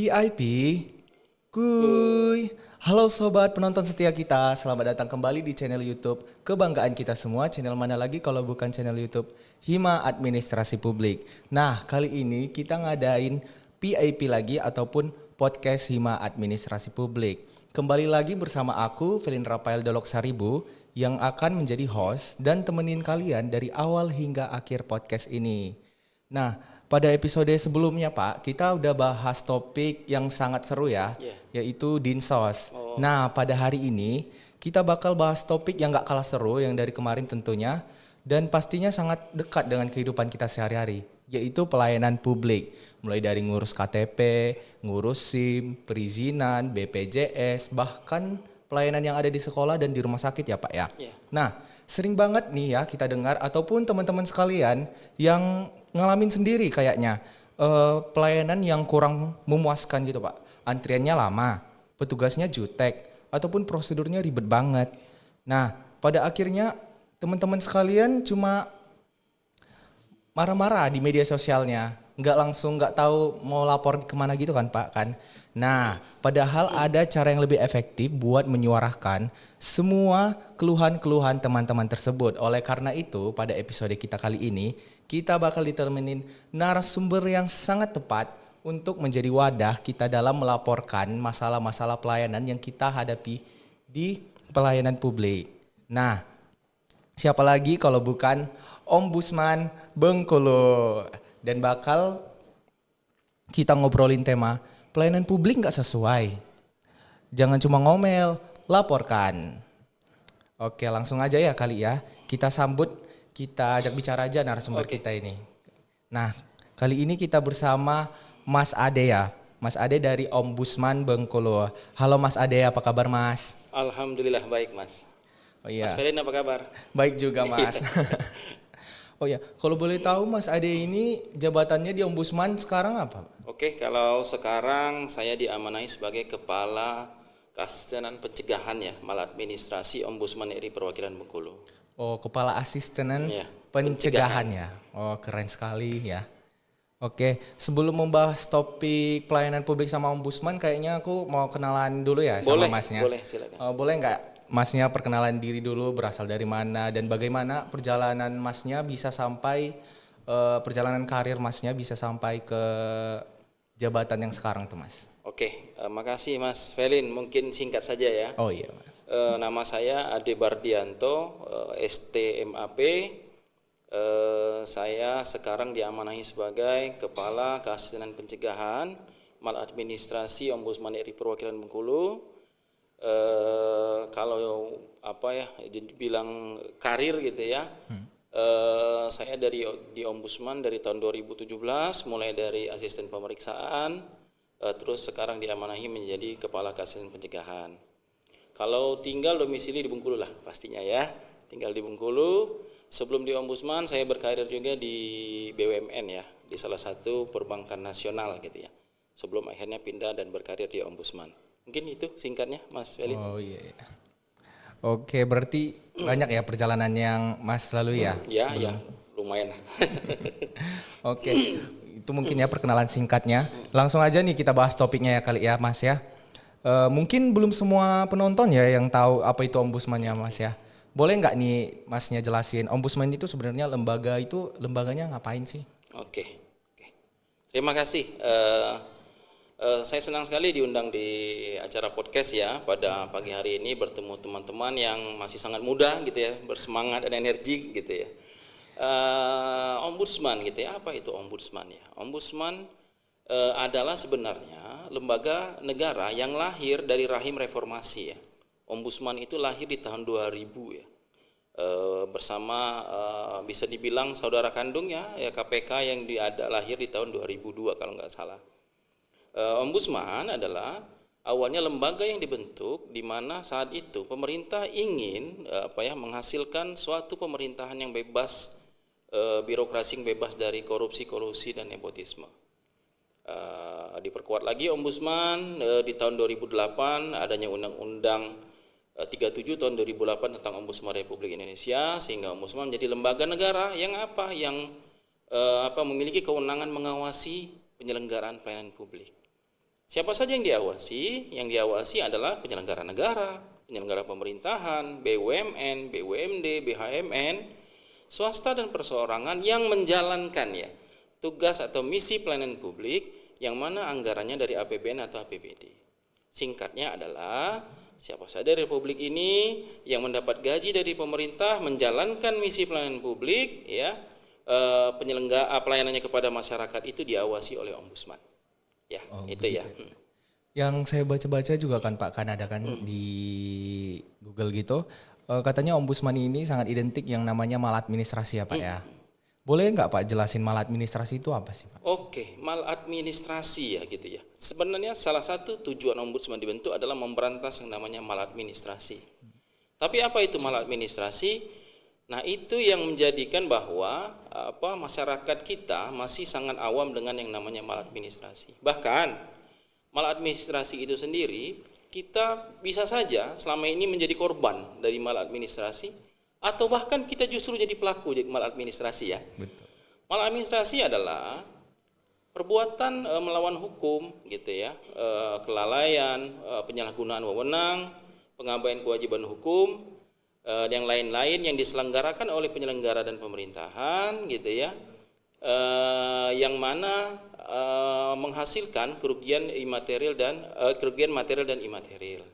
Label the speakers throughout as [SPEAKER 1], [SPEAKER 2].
[SPEAKER 1] PIP, kuy. Halo sobat penonton setia kita, selamat datang kembali di channel YouTube kebanggaan kita semua. Channel mana lagi kalau bukan channel YouTube Hima Administrasi Publik. Nah, kali ini kita ngadain PIP lagi ataupun podcast Hima Administrasi Publik. Kembali lagi bersama aku, Felin Rafael Dolok Saribu, yang akan menjadi host dan temenin kalian dari awal hingga akhir podcast ini. Nah, pada episode sebelumnya Pak, kita udah bahas topik yang sangat seru ya, yaitu Dinsos. Nah, pada hari ini kita bakal bahas topik yang gak kalah seru yang dari kemarin tentunya, dan pastinya sangat dekat dengan kehidupan kita sehari-hari, yaitu pelayanan publik. Mulai dari ngurus KTP, ngurus SIM, perizinan, BPJS, bahkan pelayanan yang ada di sekolah dan di rumah sakit ya Pak ya. Nah, sering banget nih ya kita dengar ataupun teman-teman sekalian yang ngalamin sendiri kayaknya pelayanan yang kurang memuaskan gitu Pak. Antriannya lama, petugasnya jutek, ataupun prosedurnya ribet banget. Nah, pada akhirnya teman-teman sekalian cuma marah-marah di media sosialnya, nggak tahu mau lapor kemana gitu kan Pak kan. Nah, padahal ada cara yang lebih efektif buat menyuarakan semua keluhan-keluhan teman-teman tersebut. Oleh karena itu, pada episode kita kali ini, kita bakal ditemenin narasumber yang sangat tepat untuk menjadi wadah kita dalam melaporkan masalah-masalah pelayanan yang kita hadapi di pelayanan publik. Nah, siapa lagi kalau bukan Ombudsman Bengkulu. Dan bakal kita ngobrolin tema pelayanan publik gak sesuai. Jangan cuma ngomel, laporkan. Oke, langsung aja ya kali ya. Kita sambut, kita ajak bicara aja narasumber kita ini. Nah, kali ini kita bersama Mas Ade ya. Mas Ade dari Ombudsman Bengkulu. Halo Mas Ade, apa kabar Mas?
[SPEAKER 2] Alhamdulillah baik Mas.
[SPEAKER 1] Oh iya.
[SPEAKER 2] Mas Felin apa kabar?
[SPEAKER 1] Baik juga Mas. Oh ya, kalau boleh tahu Mas Ade ini jabatannya di Ombudsman sekarang apa?
[SPEAKER 2] Oke, kalau sekarang saya diamanahi sebagai Kepala Asistenan Pencegahan ya, Maladministrasi Ombudsman RI Perwakilan Bengkulu.
[SPEAKER 1] Oh, Kepala Asistenan
[SPEAKER 2] Ya,
[SPEAKER 1] Pencegahan ya. Oh, keren sekali ya. Oke, sebelum membahas topik pelayanan publik sama Ombudsman, kayaknya aku mau kenalan dulu ya sama Masnya.
[SPEAKER 2] Boleh, silakan.
[SPEAKER 1] Boleh nggak Masnya perkenalan diri dulu, berasal dari mana dan bagaimana perjalanan Masnya bisa sampai perjalanan karir Masnya bisa sampai ke jabatan yang sekarang tuh Mas.
[SPEAKER 2] Oke, makasih Mas Felin. Mungkin singkat saja ya.
[SPEAKER 1] Oh iya Mas.
[SPEAKER 2] Nama saya Ade Bardianto, STMAP. Saya sekarang diamanahi sebagai Kepala Keasistenan Pencegahan Maladministrasi Ombudsman RI Perwakilan Bengkulu. Kalau bilang karir gitu ya, saya di Ombudsman dari tahun 2017, mulai dari asisten pemeriksaan, terus sekarang diamanahi menjadi Kepala Keasistenan Pencegahan. Kalau tinggal domisili di Bengkulu lah pastinya ya, tinggal di Bengkulu. Sebelum di Ombudsman saya berkarir juga di BUMN ya, di salah satu perbankan nasional gitu ya, sebelum akhirnya pindah dan berkarir di Ombudsman. Mungkin itu singkatnya Mas Felin.
[SPEAKER 1] Oh iya. Oke, berarti banyak ya perjalanan yang Mas lalui ya?
[SPEAKER 2] Ya, lumayan.
[SPEAKER 1] Oke, itu mungkin ya perkenalan singkatnya. Langsung aja nih kita bahas topiknya ya kali ya Mas ya. Mungkin belum semua penonton ya yang tahu apa itu Ombudsman ya Mas ya. Boleh nggak nih Masnya jelasin Ombudsman itu sebenarnya lembaganya ngapain sih?
[SPEAKER 2] Oke. Terima kasih. Saya senang sekali diundang di acara podcast ya pada pagi hari ini, bertemu teman-teman yang masih sangat muda gitu ya, bersemangat dan energi gitu ya. Ombudsman gitu ya, apa itu Ombudsman ya? Ombudsman adalah sebenarnya lembaga negara yang lahir dari rahim reformasi ya. Ombudsman itu lahir di tahun 2000 ya, bersama bisa dibilang saudara kandung ya KPK yang lahir di tahun 2002 kalau nggak salah. Ombudsman adalah awalnya lembaga yang dibentuk di mana saat itu pemerintah ingin menghasilkan suatu pemerintahan yang bebas, birokrasi yang bebas dari korupsi, kolusi dan nepotisme. Diperkuat lagi Ombudsman di tahun 2008 adanya Undang-Undang 37 tahun 2008 tentang Ombudsman Republik Indonesia, sehingga Ombudsman menjadi lembaga negara yang memiliki kewenangan mengawasi penyelenggaraan pelayanan publik. Siapa saja yang diawasi? Yang diawasi adalah penyelenggara negara, penyelenggara pemerintahan, BUMN, BUMD, BHMN, swasta dan perseorangan yang menjalankan ya tugas atau misi pelayanan publik yang mana anggarannya dari APBN atau APBD. Singkatnya adalah siapa saja di Republik ini yang mendapat gaji dari pemerintah menjalankan misi pelayanan publik ya, penyelenggara pelayanannya kepada masyarakat itu diawasi oleh ombudsman. Ya, itu ya.
[SPEAKER 1] Yang saya baca-baca juga kan Pak, kan ada kan di Google gitu, katanya ombudsman ini sangat identik yang namanya maladministrasi ya Pak ya. Boleh nggak Pak jelasin maladministrasi itu apa sih Pak?
[SPEAKER 2] Oke, maladministrasi ya gitu ya. Sebenarnya salah satu tujuan ombudsman dibentuk adalah memberantas yang namanya maladministrasi. Tapi apa itu maladministrasi? Nah, itu yang menjadikan bahwa masyarakat kita masih sangat awam dengan yang namanya maladministrasi. Bahkan maladministrasi itu sendiri kita bisa saja selama ini menjadi korban dari maladministrasi atau bahkan kita justru jadi pelaku jadi maladministrasi ya.
[SPEAKER 1] Betul.
[SPEAKER 2] Maladministrasi adalah perbuatan melawan hukum gitu ya, kelalaian, penyalahgunaan wewenang, pengabaian kewajiban hukum, yang lain-lain yang diselenggarakan oleh penyelenggara dan pemerintahan gitu ya, yang mana menghasilkan kerugian imaterial dan kerugian material dan imaterial.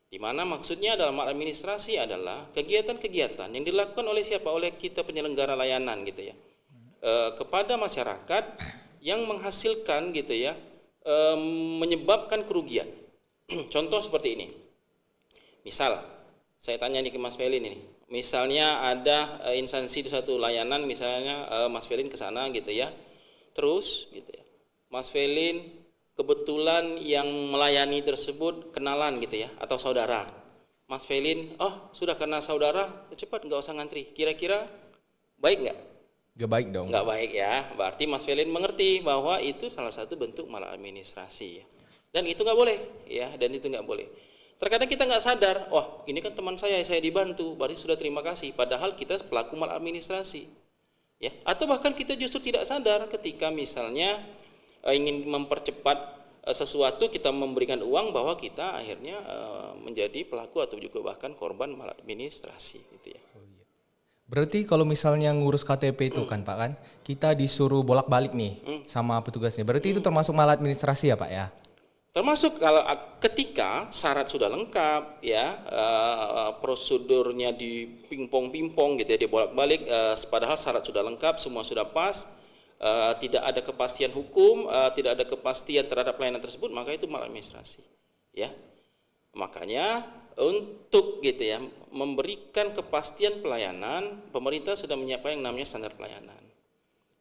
[SPEAKER 2] Di mana maksudnya dalam administrasi adalah kegiatan-kegiatan yang dilakukan oleh siapa? Oleh kita penyelenggara layanan gitu ya, kepada masyarakat yang menghasilkan gitu ya, menyebabkan kerugian. Contoh seperti ini. Misal saya tanya nih ke Mas Felin ini, misalnya ada instansi di suatu layanan, misalnya Mas Felin ke sana gitu ya, terus gitu ya, Mas Felin kebetulan yang melayani tersebut kenalan gitu ya, atau saudara. Mas Felin, oh sudah kenal saudara, cepat nggak usah ngantri. Kira-kira baik nggak?
[SPEAKER 1] Gak baik dong.
[SPEAKER 2] Nggak baik ya, berarti Mas Felin mengerti bahwa itu salah satu bentuk maladministrasi ya. Dan itu nggak boleh ya, dan itu nggak boleh. Terkadang kita nggak sadar, wah ini kan teman saya dibantu, berarti sudah terima kasih. Padahal kita pelaku maladministrasi, ya. Atau bahkan kita justru tidak sadar ketika misalnya ingin mempercepat sesuatu, kita memberikan uang bahwa kita akhirnya menjadi pelaku atau juga bahkan korban maladministrasi, gitu ya.
[SPEAKER 1] Berarti kalau misalnya ngurus KTP itu kan Pak kan, kita disuruh bolak-balik nih sama petugasnya. Berarti itu termasuk maladministrasi ya Pak ya?
[SPEAKER 2] Termasuk kalau ketika syarat sudah lengkap ya, prosedurnya di pingpong gitu ya, dibolak-balik, padahal syarat sudah lengkap, semua sudah pas, tidak ada kepastian hukum, tidak ada kepastian terhadap pelayanan tersebut, maka itu maladministrasi ya. Makanya untuk gitu ya, memberikan kepastian pelayanan, pemerintah sudah menyiapkan yang namanya standar pelayanan,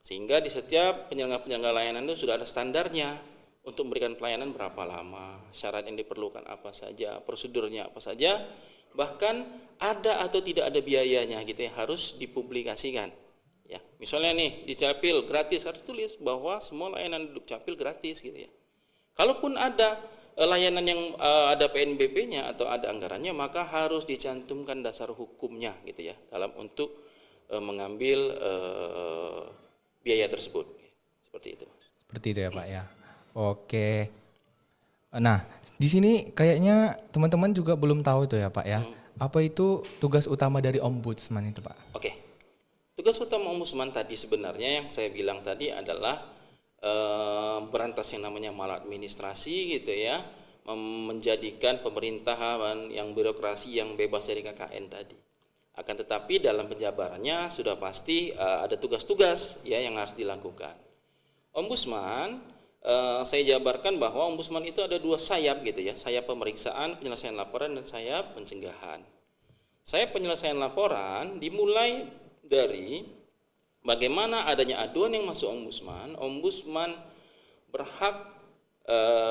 [SPEAKER 2] sehingga di setiap penyelenggara layanan itu sudah ada standarnya. Untuk memberikan pelayanan berapa lama, syarat yang diperlukan apa saja, prosedurnya apa saja, bahkan ada atau tidak ada biayanya gitu ya, harus dipublikasikan. Ya, misalnya nih di Capil gratis, harus tulis bahwa semua layanan duduk Capil gratis gitu ya. Kalaupun ada layanan yang ada PNBP-nya atau ada anggarannya, maka harus dicantumkan dasar hukumnya gitu ya, dalam untuk mengambil biaya tersebut. Seperti itu, Mas.
[SPEAKER 1] Seperti itu ya Pak ya. Oke. Nah, di sini kayaknya teman-teman juga belum tahu tuh ya Pak ya. Apa itu tugas utama dari ombudsman itu Pak?
[SPEAKER 2] Oke. Tugas utama ombudsman tadi sebenarnya yang saya bilang tadi adalah berantas yang namanya maladministrasi gitu ya, menjadikan pemerintahan yang birokrasi yang bebas dari KKN tadi. Akan tetapi dalam penjabarannya sudah pasti ada tugas-tugas ya yang harus dilakukan. Ombudsman, saya jabarkan bahwa ombudsman itu ada dua sayap gitu ya, sayap pemeriksaan, penyelesaian laporan, dan sayap pencegahan. Sayap penyelesaian laporan dimulai dari bagaimana adanya aduan yang masuk ombudsman. Ombudsman berhak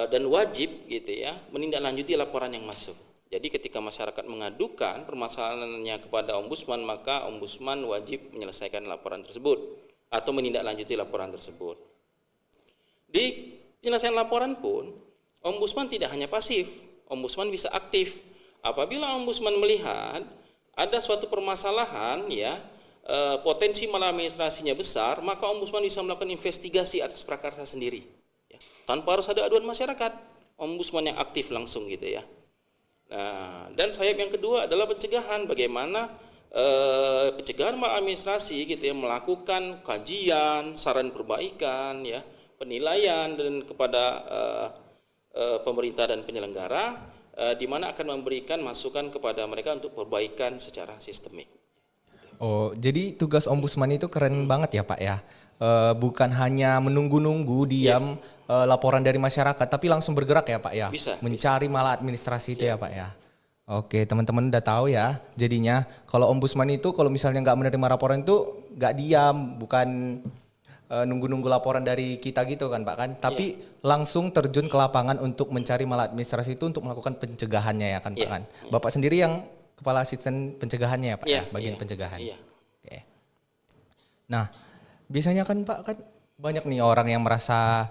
[SPEAKER 2] dan wajib gitu ya menindaklanjuti laporan yang masuk. Jadi ketika masyarakat mengadukan permasalahannya kepada ombudsman, maka ombudsman wajib menyelesaikan laporan tersebut atau menindaklanjuti laporan tersebut. Di penyelesaian laporan pun, ombudsman tidak hanya pasif, ombudsman bisa aktif. Apabila ombudsman melihat ada suatu permasalahan ya, potensi maladministrasinya besar, maka ombudsman bisa melakukan investigasi atas prakarsa sendiri ya, tanpa harus ada aduan masyarakat. ombudsman yang aktif langsung gitu ya. Nah, dan sayap yang kedua adalah pencegahan. Bagaimana pencegahan maladministrasi gitu ya, melakukan kajian, saran perbaikan ya, penilaian dan kepada pemerintah dan penyelenggara, di mana akan memberikan masukan kepada mereka untuk perbaikan secara sistemik.
[SPEAKER 1] Oh, jadi tugas ombudsman itu keren banget ya Pak ya. Bukan hanya menunggu-nunggu diam laporan dari masyarakat, tapi langsung bergerak ya Pak ya.
[SPEAKER 2] Bisa,
[SPEAKER 1] Mencari maladministrasi itu ya Pak ya. Oke, teman-teman udah tahu ya. Jadinya kalau ombudsman itu kalau misalnya nggak menerima laporan itu nggak diam, bukan nunggu-nunggu laporan dari kita gitu kan Pak kan. Tapi langsung terjun ke lapangan untuk mencari maladministrasi itu untuk melakukan pencegahannya ya kan Pak kan. Bapak sendiri yang kepala asisten pencegahannya ya Pak ya, bagian pencegahan. Oke. Nah, biasanya kan Pak kan banyak nih orang yang merasa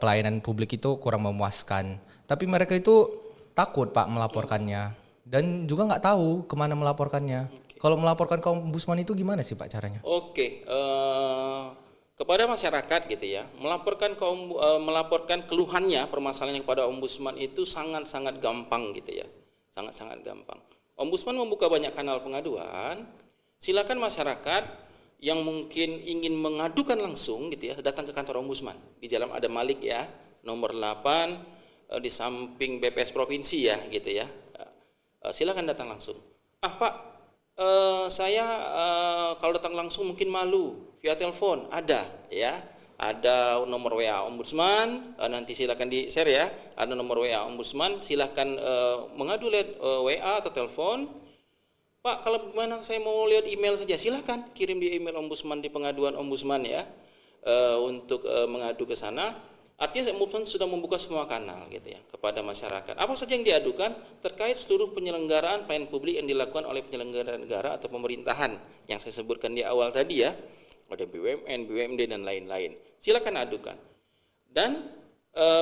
[SPEAKER 1] pelayanan publik itu kurang memuaskan. Tapi mereka itu takut Pak melaporkannya dan juga nggak tahu kemana melaporkannya. Kalau melaporkan ke ombudsman itu gimana sih Pak caranya?
[SPEAKER 2] Kepada masyarakat gitu ya, melaporkan keluhannya, permasalahannya kepada ombudsman itu sangat-sangat gampang gitu ya. Sangat-sangat gampang. Ombudsman membuka banyak kanal pengaduan. Silakan masyarakat yang mungkin ingin mengadukan langsung gitu ya, datang ke kantor ombudsman. Di Jalan Adam Malik ya, nomor 8 di samping BPS provinsi ya gitu ya. Silakan datang langsung. Pak, saya kalau datang langsung mungkin malu. Via telepon ada ya. Ada nomor WA ombudsman, nanti silakan di-share ya. Ada nomor WA ombudsman, silakan mengadu lewat WA atau telepon. Pak, kalau gimana saya mau lihat email saja, silakan kirim di email ombudsman di pengaduan ombudsman ya, untuk mengadu ke sana. Artinya ombudsman sudah membuka semua kanal gitu ya kepada masyarakat. Apa saja yang diadukan terkait seluruh penyelenggaraan pelayanan publik yang dilakukan oleh penyelenggara negara atau pemerintahan yang saya sebutkan di awal tadi ya, ada BUMN, BUMD dan lain-lain. Silakan adukan. Dan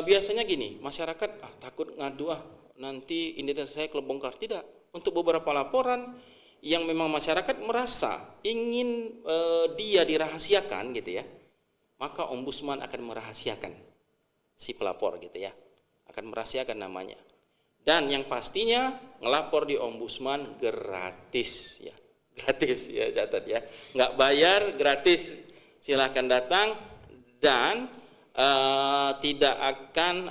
[SPEAKER 2] biasanya gini, masyarakat takut ngadu nanti identitas saya kebongkar. Tidak. Untuk beberapa laporan yang memang masyarakat merasa ingin dia dirahasiakan gitu ya, maka ombudsman akan merahasiakan si pelapor gitu ya, akan merahasiakan namanya. Dan yang pastinya ngelapor di ombudsman gratis ya, gratis ya, catat ya, nggak bayar, gratis. Silakan datang dan tidak akan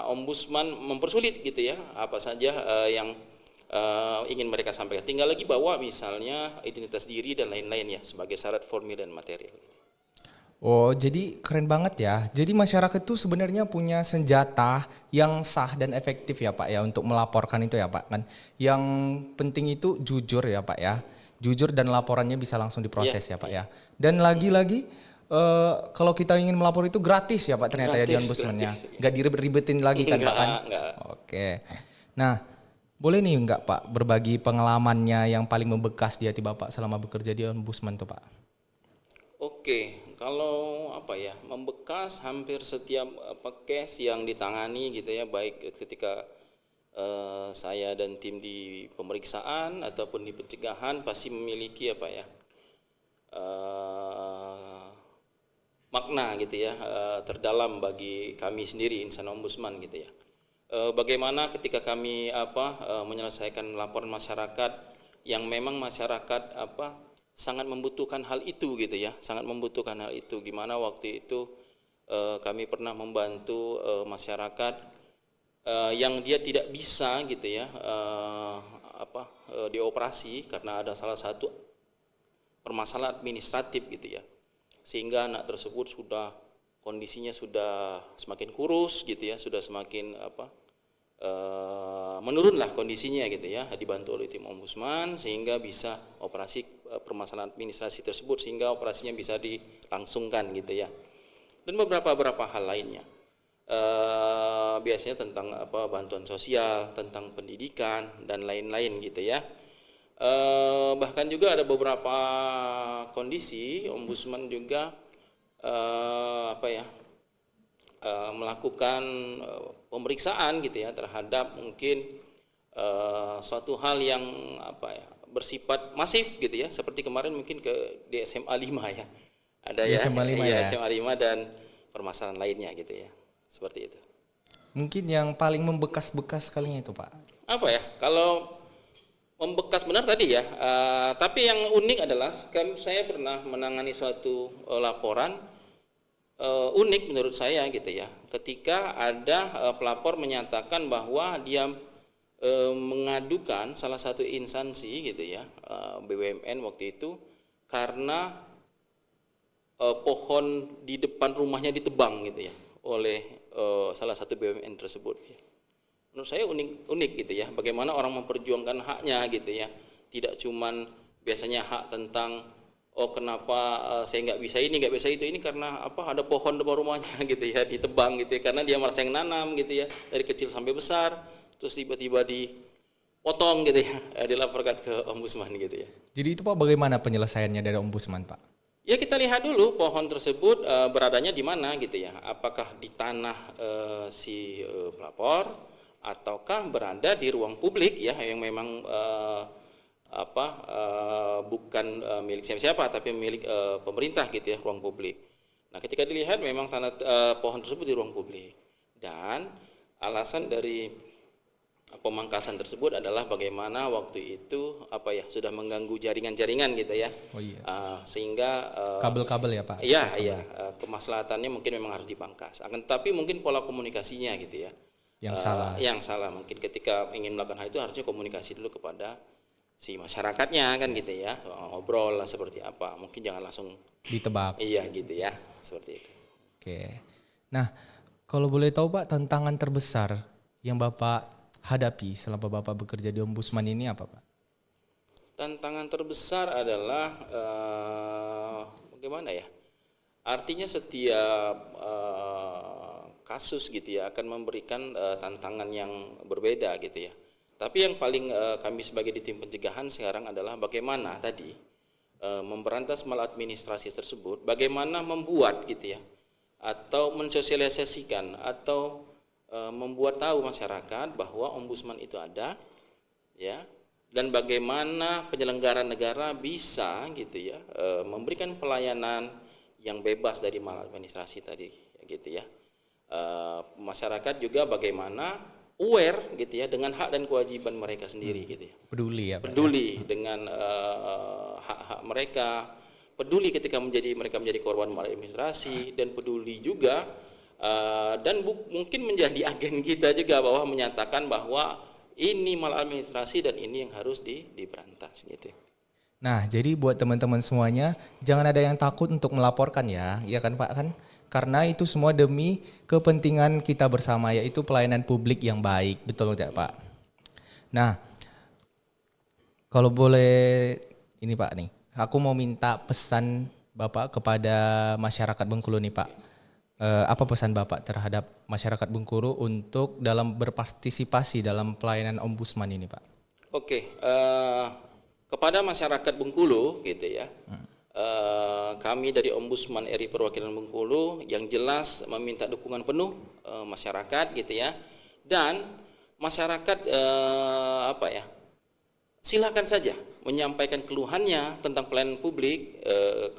[SPEAKER 2] ombudsman mempersulit gitu ya, apa saja yang ingin mereka sampaikan. Tinggal lagi bawa misalnya identitas diri dan lain-lain ya sebagai syarat formil dan material.
[SPEAKER 1] Oh, jadi keren banget ya. Jadi masyarakat tuh sebenarnya punya senjata yang sah dan efektif ya Pak ya untuk melaporkan itu ya Pak kan. Yang penting itu jujur ya Pak ya. Jujur dan laporannya bisa langsung diproses ya Pak ya. Dan lagi-lagi kalau kita ingin melapor itu gratis ya Pak ternyata ya di ombudsman-nya. Nggak diribet-ribetin lagi kan Pak kan. Oke. Nah, boleh nih enggak Pak berbagi pengalamannya yang paling membekas di hati Bapak selama bekerja di ombudsman tuh Pak?
[SPEAKER 2] Oke, kalau membekas hampir setiap case yang ditangani gitu ya, baik ketika saya dan tim di pemeriksaan ataupun di pencegahan pasti memiliki makna gitu ya, terdalam bagi kami sendiri insan ombudsman gitu ya. Bagaimana ketika kami menyelesaikan laporan masyarakat yang memang masyarakat sangat membutuhkan hal itu gitu ya, sangat membutuhkan hal itu. Gimana waktu itu kami pernah membantu masyarakat yang dia tidak bisa gitu ya dioperasi karena ada salah satu permasalahan administratif gitu ya, sehingga anak tersebut kondisinya sudah semakin kurus gitu ya, sudah semakin menurunlah kondisinya gitu ya, dibantu oleh tim ombudsman sehingga bisa operasi permasalahan administrasi tersebut, sehingga operasinya bisa dilangsungkan gitu ya. Dan beberapa hal lainnya, biasanya tentang bantuan sosial, tentang pendidikan dan lain-lain gitu ya. Bahkan juga ada beberapa kondisi ombudsman juga melakukan pemeriksaan gitu ya terhadap mungkin suatu hal yang bersifat masif gitu ya, seperti kemarin mungkin di SMA 5 ya. Ada
[SPEAKER 1] Di
[SPEAKER 2] ya,
[SPEAKER 1] SMA 5 ya.
[SPEAKER 2] SMA 5 dan permasalahan lainnya gitu ya. Seperti itu.
[SPEAKER 1] Mungkin yang paling membekas-bekas kalinya itu Pak.
[SPEAKER 2] Apa ya? Kalau membekas benar tadi ya. Tapi yang unik adalah saya pernah menangani suatu laporan unik menurut saya gitu ya. Ketika ada pelapor menyatakan bahwa dia mengadukan salah satu instansi gitu ya, BUMN waktu itu karena pohon di depan rumahnya ditebang gitu ya oleh salah satu BUMN tersebut. Menurut saya unik gitu ya, bagaimana orang memperjuangkan haknya gitu ya, tidak cuman biasanya hak tentang kenapa saya nggak bisa ini nggak bisa itu, ini karena apa, ada pohon depan rumahnya gitu ya ditebang gitu ya, karena dia merasa yang nanam gitu ya dari kecil sampai besar, terus tiba-tiba dipotong gitu ya, dilaporkan ke ombudsman gitu ya.
[SPEAKER 1] Jadi itu Pak, bagaimana penyelesaiannya dari ombudsman Pak?
[SPEAKER 2] Ya kita lihat dulu pohon tersebut beradanya di mana gitu ya, apakah di tanah si pelapor ataukah berada di ruang publik ya yang memang bukan milik siapa-siapa tapi milik pemerintah gitu ya, ruang publik. Nah ketika dilihat memang tanah pohon tersebut di ruang publik, dan alasan dari pemangkasan tersebut adalah bagaimana waktu itu sudah mengganggu jaringan-jaringan gitu ya.
[SPEAKER 1] Oh iya.
[SPEAKER 2] Sehingga
[SPEAKER 1] Kabel-kabel ya Pak?
[SPEAKER 2] Iya, kemaslahatannya mungkin memang harus dipangkas. Akan tetapi mungkin pola komunikasinya gitu ya yang salah mungkin ketika ingin melakukan hal itu harusnya komunikasi dulu kepada si masyarakatnya kan gitu ya, ngobrol lah seperti apa, mungkin jangan langsung
[SPEAKER 1] ditebak.
[SPEAKER 2] Iya gitu ya, seperti itu.
[SPEAKER 1] Oke. Nah, kalau boleh tahu Pak, tantangan terbesar yang Bapak hadapi selama Bapak bekerja di ombudsman ini apa Pak?
[SPEAKER 2] Tantangan terbesar adalah bagaimana ya, artinya setiap kasus gitu ya akan memberikan tantangan yang berbeda gitu ya. Tapi yang paling kami sebagai di tim pencegahan sekarang adalah bagaimana tadi memberantas maladministrasi tersebut, bagaimana membuat gitu ya, atau mensosialisasikan atau membuat tahu masyarakat bahwa ombudsman itu ada ya, dan bagaimana penyelenggara negara bisa gitu ya memberikan pelayanan yang bebas dari maladministrasi tadi gitu ya. Masyarakat juga bagaimana aware gitu ya dengan hak dan kewajiban mereka sendiri gitu ya.
[SPEAKER 1] Peduli ya Pak.
[SPEAKER 2] Peduli dengan hak-hak mereka, peduli ketika mereka menjadi korban maladministrasi, dan peduli juga dan mungkin menjadi agen kita juga bahwa menyatakan bahwa ini maladministrasi dan ini yang harus diberantas gitu.
[SPEAKER 1] Nah, jadi buat teman-teman semuanya, jangan ada yang takut untuk melaporkan ya kan Pak kan? Karena itu semua demi kepentingan kita bersama, yaitu pelayanan publik yang baik, betul tidak Pak? Nah, kalau boleh ini Pak nih, aku mau minta pesan Bapak kepada masyarakat Bengkulu nih Pak. Apa pesan Bapak terhadap masyarakat Bengkulu untuk dalam berpartisipasi dalam pelayanan ombudsman ini Pak?
[SPEAKER 2] Oke, kepada masyarakat Bengkulu gitu ya. Kami dari Ombudsman RI Perwakilan Bengkulu yang jelas meminta dukungan penuh masyarakat gitu ya, dan masyarakat silakan saja menyampaikan keluhannya tentang pelayanan publik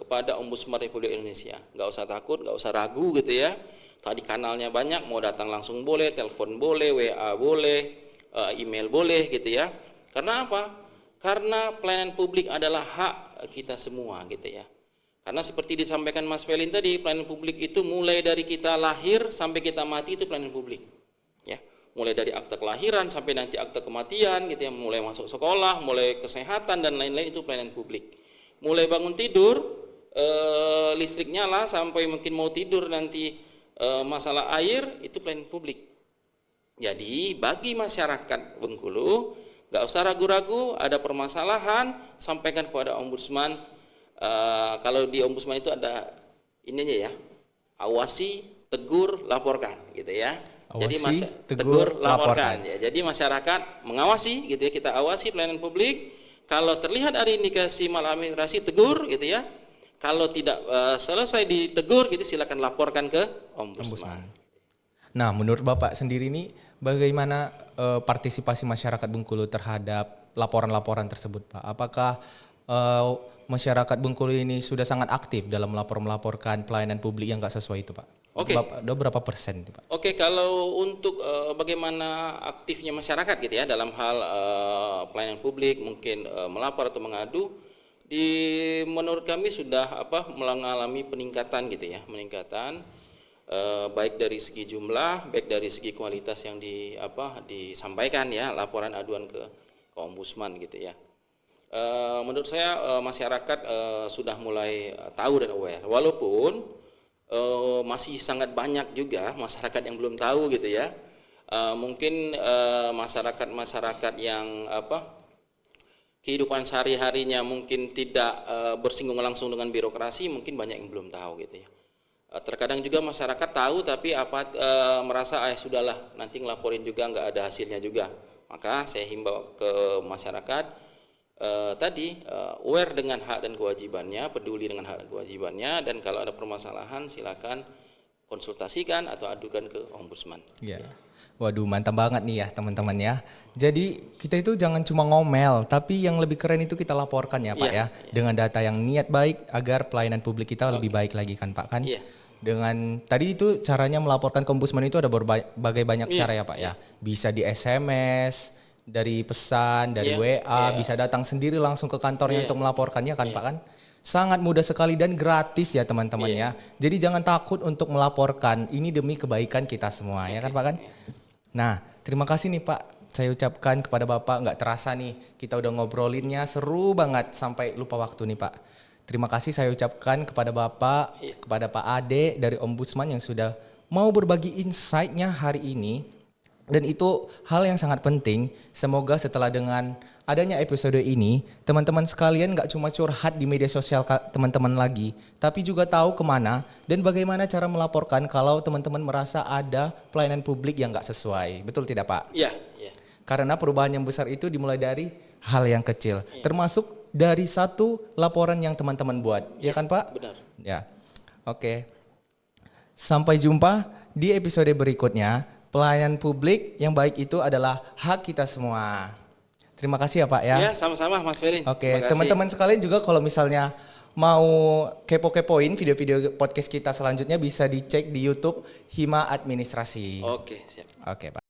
[SPEAKER 2] kepada Ombudsman Republik Indonesia. Nggak usah takut, nggak usah ragu gitu ya. Tadi kanalnya banyak, mau datang langsung boleh, telepon boleh, WA boleh, email boleh gitu ya. Karena apa? Karena pelayanan publik adalah hak kita semua gitu ya. Karena seperti disampaikan Mas Felin tadi, pelayanan publik itu mulai dari kita lahir sampai kita mati itu pelayanan publik. Ya, mulai dari akte kelahiran sampai nanti akte kematian gitu ya, mulai masuk sekolah, mulai kesehatan dan lain-lain itu pelayanan publik. Mulai bangun tidur, listrik nyala sampai mungkin mau tidur nanti masalah air itu pelayanan publik. Jadi bagi masyarakat Bengkulu, gak usah ragu-ragu, ada permasalahan sampaikan kepada ombudsman. Kalau di ombudsman itu ada ininya ya, awasi, tegur, laporkan gitu ya.
[SPEAKER 1] Awasi,
[SPEAKER 2] Jadi tegur, laporkan ya. Jadi masyarakat mengawasi gitu ya, kita awasi pelayanan publik. Kalau terlihat ada indikasi maladministrasi, tegur gitu ya. Kalau tidak selesai ditegur gitu, silakan laporkan ke ombudsman.
[SPEAKER 1] Nah, menurut Bapak sendiri nih, bagaimana partisipasi masyarakat Bengkulu terhadap laporan-laporan tersebut, Pak? Apakah masyarakat Bengkulu ini sudah sangat aktif dalam melaporkan pelayanan publik yang nggak sesuai itu, Pak?
[SPEAKER 2] Oke.
[SPEAKER 1] Udah berapa persen itu, Pak?
[SPEAKER 2] Oke, kalau untuk bagaimana aktifnya masyarakat gitu ya dalam hal pelayanan publik, mungkin melapor atau mengadu, menurut kami sudah mengalami peningkatan gitu ya, peningkatan baik dari segi jumlah, baik dari segi kualitas yang disampaikan ya, laporan aduan ke Ombudsman gitu ya. Menurut saya masyarakat sudah mulai tahu dan aware, walaupun masih sangat banyak juga masyarakat yang belum tahu gitu ya. Mungkin masyarakat yang kehidupan sehari-harinya mungkin tidak bersinggung langsung dengan birokrasi, mungkin banyak yang belum tahu gitu ya. Terkadang juga masyarakat tahu tapi merasa sudahlah nanti ngelaporin juga nggak ada hasilnya juga. Maka saya himbau ke masyarakat aware dengan hak dan kewajibannya, peduli dengan hak dan kewajibannya, dan kalau ada permasalahan silakan konsultasikan atau adukan ke Ombudsman.
[SPEAKER 1] Iya. Waduh, mantap banget nih ya teman-teman ya. Jadi kita itu jangan cuma ngomel, tapi yang lebih keren itu kita laporkan ya Pak ya. Dengan data yang niat baik agar pelayanan publik kita lebih baik lagi kan Pak kan.
[SPEAKER 2] Iya.
[SPEAKER 1] Dengan tadi itu caranya melaporkan ke Ombudsman itu ada berbagai banyak cara ya Pak ya. Bisa di SMS, dari pesan, dari WA, bisa datang sendiri langsung ke kantornya untuk melaporkannya kan Pak kan. Sangat mudah sekali dan gratis ya teman-teman ya. Jadi jangan takut untuk melaporkan, ini demi kebaikan kita semua ya kan Pak kan. Nah terima kasih nih Pak, saya ucapkan kepada Bapak, nggak terasa nih kita udah ngobrolinnya seru banget sampai lupa waktu nih Pak. Terima kasih saya ucapkan kepada Bapak, kepada Pak Ade dari Ombudsman yang sudah mau berbagi insight-nya hari ini. Dan itu hal yang sangat penting. Semoga setelah dengan adanya episode ini, teman-teman sekalian gak cuma curhat di media sosial teman-teman lagi, tapi juga tahu kemana dan bagaimana cara melaporkan kalau teman-teman merasa ada pelayanan publik yang gak sesuai. Betul tidak Pak?
[SPEAKER 2] Iya.
[SPEAKER 1] Karena perubahan yang besar itu dimulai dari hal yang kecil, termasuk dari satu laporan yang teman-teman buat. Ya kan Pak?
[SPEAKER 2] Benar.
[SPEAKER 1] Ya. Oke. Sampai jumpa di episode berikutnya. Pelayanan publik yang baik itu adalah hak kita semua. Terima kasih ya Pak ya.
[SPEAKER 2] Ya, sama-sama Mas Ferin.
[SPEAKER 1] Oke, teman-teman sekalian juga kalau misalnya mau kepo-kepoin video-video podcast kita selanjutnya bisa dicek di YouTube Hima Administrasi.
[SPEAKER 2] Oke, siap.
[SPEAKER 1] Oke, Pak.